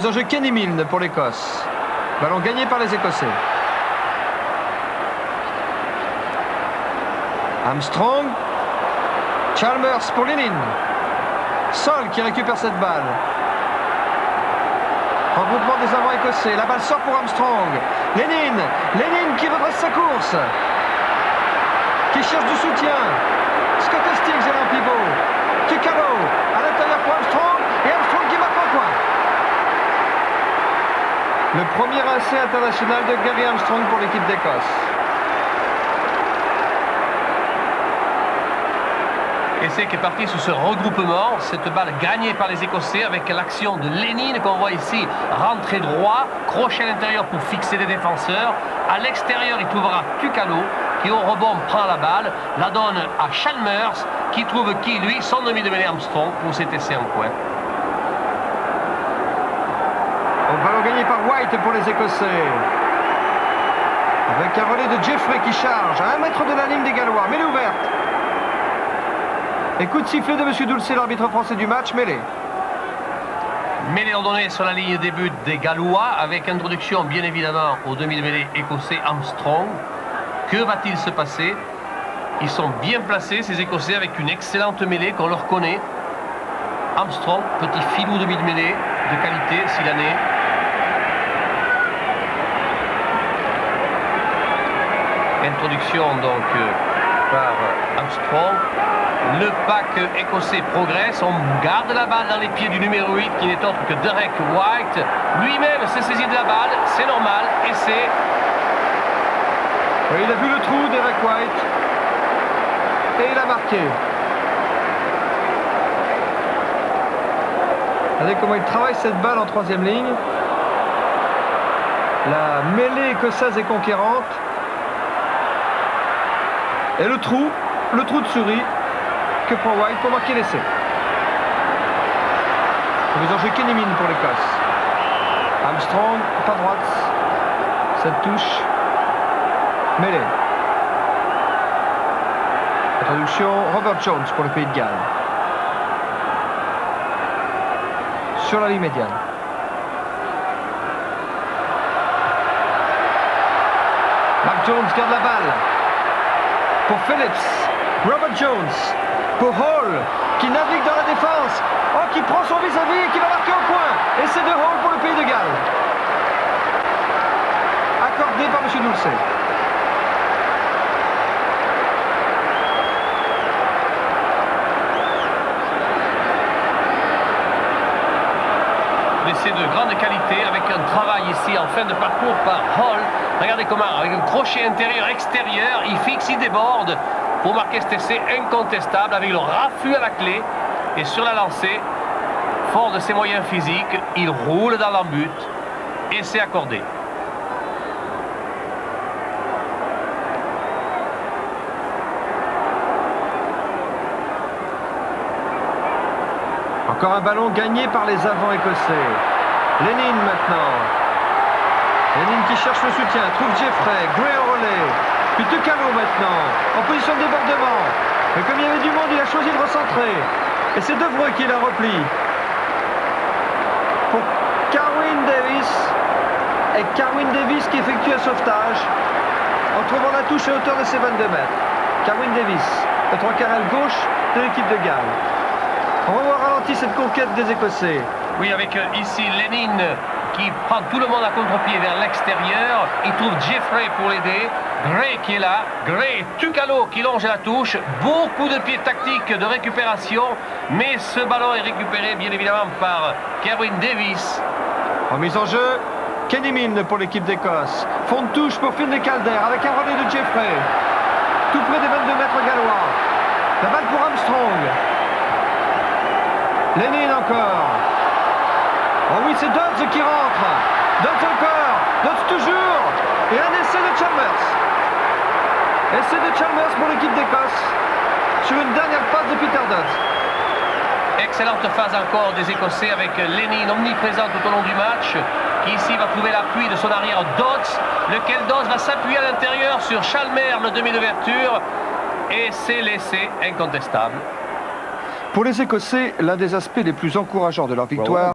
En jeu Kenny Milne pour l'Écosse. Ballon gagné par les Écossais. Armstrong. Chalmers pour Lennon. Sol qui récupère cette balle. Regroupement des avants écossais. La balle sort pour Armstrong. Lennon qui redresse sa course. Qui cherche du soutien. Scott Hastings est là en pivot. Tukalo à l'intérieur pour Armstrong. Et Armstrong qui marque en coin. Le premier essai international de Gary Armstrong pour l'équipe d'Écosse. Essai qui est parti sur ce regroupement, cette balle gagnée par les Écossais avec l'action de Lennon qu'on voit ici rentrer droit, crochet à l'intérieur pour fixer les défenseurs. À l'extérieur, il trouvera Tukalo qui au rebond prend la balle, la donne à Chalmers qui trouve lui, son demi de mêlée Armstrong pour cet essai en coin. Au ballon gagné par White pour les Écossais. Avec un relais de Jeffrey qui charge à 1 mètre de la ligne des Gallois. Mêlée ouverte. Et coup de sifflet de M. Dulcet, l'arbitre français du match, mêlée. Mêlée ordonnée sur la ligne des buts des Gallois, avec introduction bien évidemment au demi de mêlée écossais Armstrong. Que va-t-il se passer? Ils sont bien placés, ces Écossais, avec une excellente mêlée qu'on leur connaît. Armstrong, petit filou demi de mêlée, de qualité s'il en est. Introduction donc par Armstrong. Le pack écossais progresse, on garde la balle dans les pieds du numéro 8 qui n'est autre que Derek White. Lui-même s'est saisi de la balle, c'est normal, et c'est... Oui, il a vu le trou, Derek White, et il a marqué. Regardez comment il travaille cette balle en troisième ligne. La mêlée écossaise est conquérante. Et le trou de souris que prend White pour marquer l'essai. Les enjeux Kenny Milne pour l'Écosse. Armstrong, pas droite. Cette touche. Mêlée. Introduction Robert Jones pour le Pays de Galles. Sur la ligne médiane. Mark Jones garde la balle. Pour Phillips. Robert Jones pour Hall qui navigue dans la défense. Oh, qui prend son vis-à-vis et qui va marquer au coin. Et c'est de Hall pour le Pays de Galles. Accordé par M. Dulcet. Essai de grande qualité avec un travail ici en fin de parcours par Hall. Regardez comment, avec un crochet intérieur-extérieur, il fixe, il déborde pour marquer cet essai incontestable avec le raffut à la clé. Et sur la lancée, fort de ses moyens physiques, il roule dans l'embut et c'est accordé. Encore un ballon gagné par les avants écossais. Lennon maintenant. Lennon qui cherche le soutien, trouve Jeffrey, Gray au relais. Puis Tukalo maintenant, en position de débordement. Mais comme il y avait du monde, il a choisi de recentrer. Et c'est Devreux qui la replie. Pour Carwyn Davis. Et Carwyn Davis qui effectue un sauvetage en trouvant la touche à hauteur de ses 22 mètres. Carwyn Davis, le 3/4 gauche de l'équipe de Galles. On va voir ralenti cette conquête des Écossais. Oui, avec ici Lennon qui prend tout le monde à contre-pied vers l'extérieur. Il trouve Jeffrey pour l'aider. Gray qui est là. Gray, Tukalo qui longe la touche. Beaucoup de pieds tactiques de récupération. Mais ce ballon est récupéré bien évidemment par Carwyn Davis. Remise en jeu, Kenny Milne pour l'équipe d'Écosse. Fond de touche pour Finlay Calder avec un relais de Jeffrey. Tout près des 22 mètres gallois. La balle pour Armstrong. Lennon encore. Oh oui, c'est Dodds qui rentre. Dodds encore. Dodds toujours. Et un essai de Chalmers. Essai de Chalmers pour l'équipe d'Écosse. Sur une dernière passe de Peter Dodds. Excellente phase encore des Écossais avec Lennon omniprésent tout au long du match. Qui ici va trouver l'appui de son arrière Dodds. Lequel Dodds va s'appuyer à l'intérieur sur Chalmers, le demi d'ouverture. Et c'est l'essai incontestable. Pour les Écossais, l'un des aspects les plus encourageants de leur victoire